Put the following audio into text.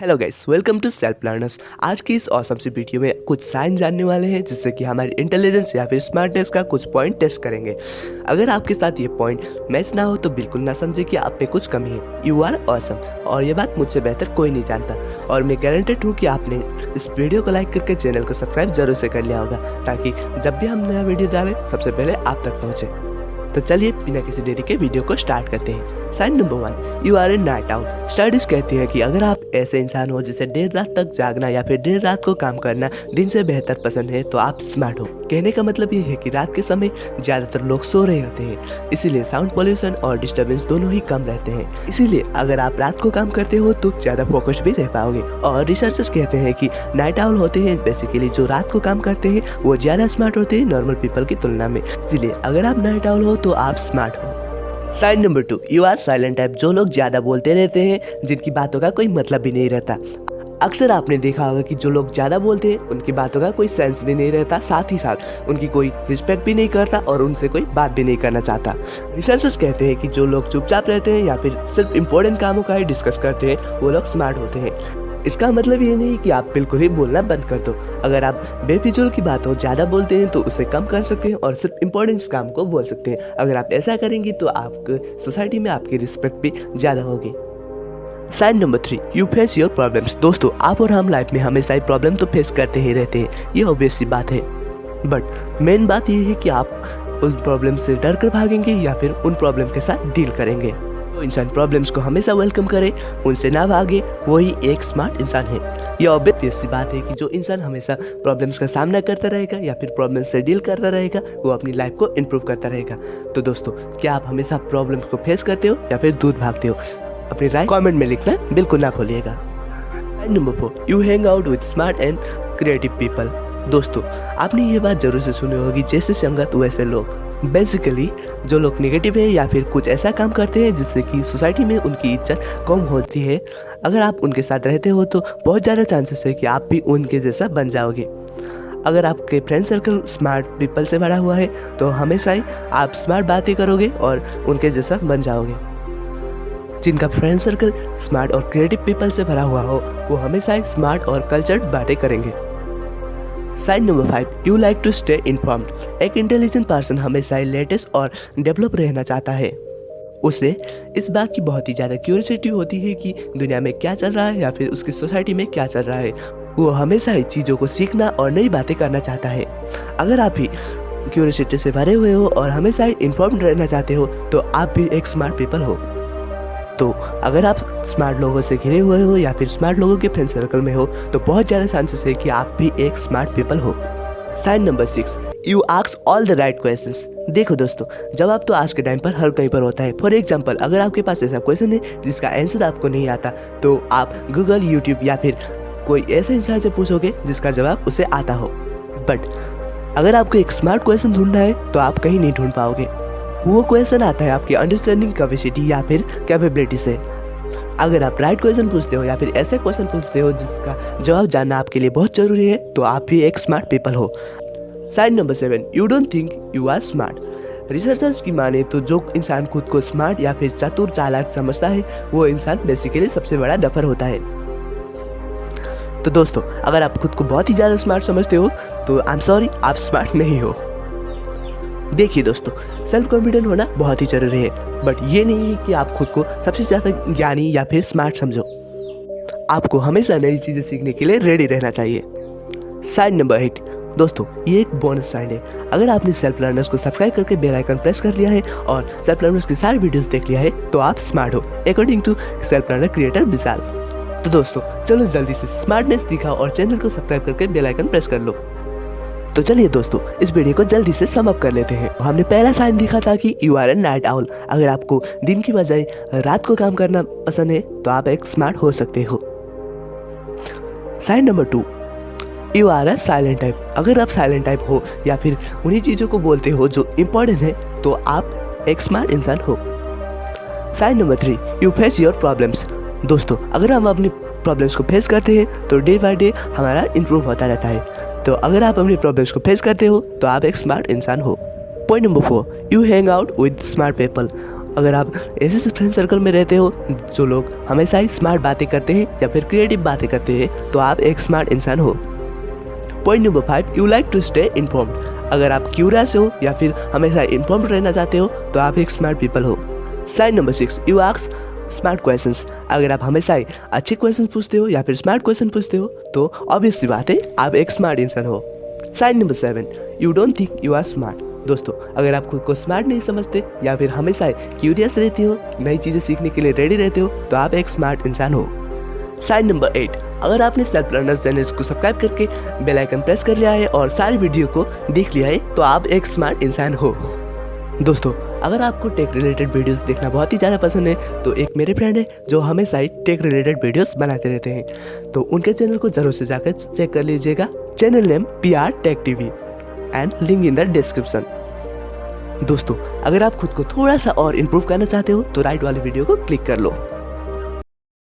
Hello guys, welcome to self learners. आज की इस ऑसम सी वीडियो में कुछ साइन जानने वाले हैं जिससे कि हमारी इंटेलिजेंस या फिर स्मार्टनेस का कुछ पॉइंट टेस्ट करेंगे। अगर आपके साथ ये पॉइंट मैच ना हो तो बिल्कुल ना समझे कि आप में कुछ कमी है। यू आर ऑसम, और ये बात मुझसे बेहतर कोई नहीं जानता। और मैं गारंटेड हूँ कि आपने इस वीडियो को लाइक करके चैनल को सब्सक्राइब जरूर से कर लिया होगा, ताकि जब भी हम नया वीडियो डालें सबसे पहले आप तक पहुँचे। तो चलिए बिना किसी देरी के वीडियो को स्टार्ट करते हैं। Sign number 1, you are a night owl. Studies कहती है कि अगर आप ऐसे इंसान हो जिसे देर रात तक जागना या फिर देर रात को काम करना दिन से बेहतर पसंद है तो आप स्मार्ट हो। कहने का मतलब ये है कि रात के समय ज्यादातर लोग सो रहे होते हैं, इसीलिए साउंड पोल्यूशन और डिस्टर्बेंस दोनों ही कम रहते हैं। इसीलिए अगर आप रात को काम करते हो तो ज्यादा फोकस भी रह पाओगे। और रिसर्चर्स कहते हैं कि नाइट आउल होते हैं बेसिकली जो रात को काम करते हैं वो ज्यादा स्मार्ट होते हैं नॉर्मल पीपल की तुलना में। इसीलिए अगर आप नाइट आउल हो तो आप स्मार्ट हो। Sign number 2, you are silent type. जो लोग ज्यादा बोलते रहते हैं, जिनकी बातों का कोई मतलब भी नहीं रहता। अक्सर आपने देखा होगा कि जो लोग ज्यादा बोलते हैं उनकी बातों का कोई सेंस भी नहीं रहता, साथ ही साथ उनकी कोई रिस्पेक्ट भी नहीं करता और उनसे कोई बात भी नहीं करना चाहता। रिसर्चर्स कहते हैं कि जो लोग चुपचाप रहते हैं या फिर सिर्फ इम्पोर्टेंट कामों का ही डिस्कस करते हैं वो लोग स्मार्ट होते हैं। इसका मतलब ये नहीं कि आप बिल्कुल ही बोलना बंद कर दो। अगर आप बेफिजूल की बातों ज़्यादा बोलते हैं तो उसे कम कर सकते हैं और सिर्फ इम्पोर्टेंट काम को बोल सकते हैं। अगर आप ऐसा करेंगे तो आपको सोसाइटी में आपकी रिस्पेक्ट भी ज़्यादा होगी। Sign number 3, you face your problems. दोस्तों, आप और हम लाइफ में हमेशा ही प्रॉब्लम तो फेस करते ही रहते हैं, ये ऑब्वियस सी बात है। बट मेन बात ये है कि आप उन प्रॉब्लम से डर कर भागेंगे या फिर उन प्रॉब्लम के साथ डील करेंगे। जो इंसान प्रॉब्लम्स को हमेशा वेलकम करे, उनसे ना भागे, वही एक स्मार्ट इंसान है। ये ऑब्वियस सी बात है कि जो इंसान हमेशा प्रॉब्लम्स का सामना करता रहेगा या फिर प्रॉब्लम्स से डील करता रहेगा वो अपनी लाइफ को इम्प्रूव करता रहेगा। तो दोस्तों, क्या आप हमेशा प्रॉब्लम्स को फेस करते हो या फिर दूर भागते हो? अपनी राय कमेंट में लिखना बिल्कुल ना भूलिएगा। Number 4, you hang out with smart and creative people. दोस्तों, आपने ये बात जरूर से सुनी होगी, जैसे संगत वैसे लोग। बेसिकली जो लोग नेगेटिव है या फिर कुछ ऐसा काम करते हैं जिससे कि सोसाइटी में उनकी इज्जत कम होती है, अगर आप उनके साथ रहते हो तो बहुत ज़्यादा चांसेस है कि आप भी उनके जैसा बन जाओगे। अगर आपके फ्रेंड सर्कल स्मार्ट पीपल से भरा हुआ है तो हमेशा ही आप स्मार्ट बातें करोगे और उनके जैसा बन जाओगे। जिनका फ्रेंड सर्कल स्मार्ट और क्रिएटिव पीपल से भरा हुआ हो वो हमेशा ही स्मार्ट और कल्चर्ड बातें करेंगे। Sign number 5, you like to stay informed. एक इंटेलिजेंट पर्सन हमेशा ही लेटेस्ट और डेवलप रहना चाहता है। उसे इस बात की बहुत ही ज़्यादा क्यूरियोसिटी होती है कि दुनिया में क्या चल रहा है या फिर उसकी सोसाइटी में क्या चल रहा है। वो हमेशा ही चीज़ों को सीखना और नई बातें करना चाहता है। अगर आप भी क्यूरियोसिटी से भरे हुए हो और हमेशा ही इन्फॉर्म्ड रहना चाहते हो तो आप भी एक स्मार्ट पीपल हो। तो अगर आप स्मार्ट लोगों से घिरे हुए हो या फिर स्मार्ट लोगों के फ्रेंड सर्कल में हो तो बहुत ज़्यादा चांसेस है कि आप भी एक स्मार्ट पीपल हो। Sign number 6, you ask all the right questions. देखो दोस्तों, जवाब तो आज के टाइम पर हर कहीं पर होता है। फॉर एग्जांपल, अगर आपके पास ऐसा क्वेश्चन है जिसका आंसर आपको नहीं आता तो आप गूगल, यूट्यूब या फिर कोई ऐसे इंसान से पूछोगे जिसका जवाब उसे आता हो। बट अगर आपको एक स्मार्ट क्वेश्चन ढूंढना है तो आप कहीं नहीं ढूंढ पाओगे। वो क्वेश्चन आता है आपकी अंडरस्टैंडिंग कैपेसिटी या फिर कैपेबिलिटी से। अगर आप राइट क्वेश्चन पूछते हो या फिर ऐसे क्वेश्चन पूछते हो जिसका जवाब जानना आपके लिए बहुत जरूरी है तो आप भी एक स्मार्ट पीपल हो। Sign number 7, you don't think you are smart. Researchers की माने तो जो इंसान खुद को स्मार्ट या फिर चतुर चालाक समझता है वो इंसान बेसिकली सबसे बड़ा डफर होता है। तो दोस्तों, अगर आप खुद को बहुत ही ज़्यादा स्मार्ट समझते हो तो आई एम सॉरी, आप स्मार्ट नहीं हो। देखिए दोस्तों, सेल्फ कॉन्फिडेंट होना बहुत ही जरूरी है, बट ये नहीं है कि आप खुद को सबसे ज़्यादा ज्ञानी या फिर स्मार्ट समझो। आपको हमेशा नई चीज़ें सीखने के लिए रेडी रहना चाहिए। साइन नंबर 8, दोस्तों ये एक बोनस साइन है। अगर आपने सेल्फ लर्नर्स को सब्सक्राइब करके बेल आइकन प्रेस कर लिया है और सेल्फ लर्नर्स की सारी वीडियोस देख लिया है तो आप स्मार्ट हो, according to self learner creator Vishal. तो दोस्तों, चलो जल्दी से स्मार्टनेस दिखाओ और चैनल को सब्सक्राइब करके बेल आइकन प्रेस कर लो। तो चलिए दोस्तों, इस वीडियो को जल्दी से सम अप कर लेते हैं। हमने पहला साइन देखा था कि you are a night owl. अगर आपको दिन की बजाय रात को काम करना पसंद है तो आप एक स्मार्ट हो सकते हो। Sign number 2, you are a silent type. अगर आप साइलेंट टाइप हो या फिर उन्हीं चीज़ों को बोलते हो जो इम्पोर्टेंट है तो आप एक स्मार्ट इंसान हो। Sign number 3, you face your problems. दोस्तों, अगर हम अपनी प्रॉब्लम्स को फेस करते हैं तो डे बाय डे हमारा इम्प्रूव होता रहता है। तो अगर आप अपनी प्रॉब्लम्स को फेस करते हो तो आप एक स्मार्ट इंसान हो। Point number 4, you hang out with smart people. अगर आप ऐसे फ्रेंड सर्कल में रहते हो जो लोग हमेशा ही स्मार्ट बातें करते हैं या फिर क्रिएटिव बातें करते हैं तो आप एक स्मार्ट इंसान हो। Point number 5, you like to stay informed. अगर आप क्यूरियस हो या फिर हमेशा इन्फॉर्म्ड रहना चाहते हो तो आप एक स्मार्ट पीपल हो। Sign number 6, you ask smart questions. अगर आप हमेशा ही अच्छे क्वेश्चन पूछते हो या फिर स्मार्ट क्वेश्चन पूछते हो तो ऑब्वियसली बात है आप एक स्मार्ट इंसान हो। Sign number 7, you don't think you are smart. दोस्तों, अगर आप खुद को स्मार्ट नहीं समझते या फिर हमेशा क्यूरियस रहते हो, नई चीज़ें सीखने के लिए रेडी रहते हो तो आप एक स्मार्ट इंसान हो। साइन नंबर 8, अगर आपने सेल्फ लर्नर्स चैनल को सब्सक्राइब करके बेल आइकन प्रेस कर लिया है और सारी वीडियो को देख लिया है तो आप एक स्मार्ट इंसान हो। दोस्तों, अगर आपको टेक रिलेटेड वीडियोस देखना बहुत ही ज़्यादा पसंद है तो एक मेरे फ्रेंड है जो हमेशा ही टेक रिलेटेड वीडियोस बनाते रहते हैं, तो उनके चैनल को ज़रूर से जाकर चेक कर लीजिएगा। Channel name PR Tech TV and link in the description. दोस्तों, अगर आप खुद को थोड़ा सा और इम्प्रूव करना चाहते हो तो राइट वाले वीडियो को क्लिक कर लो।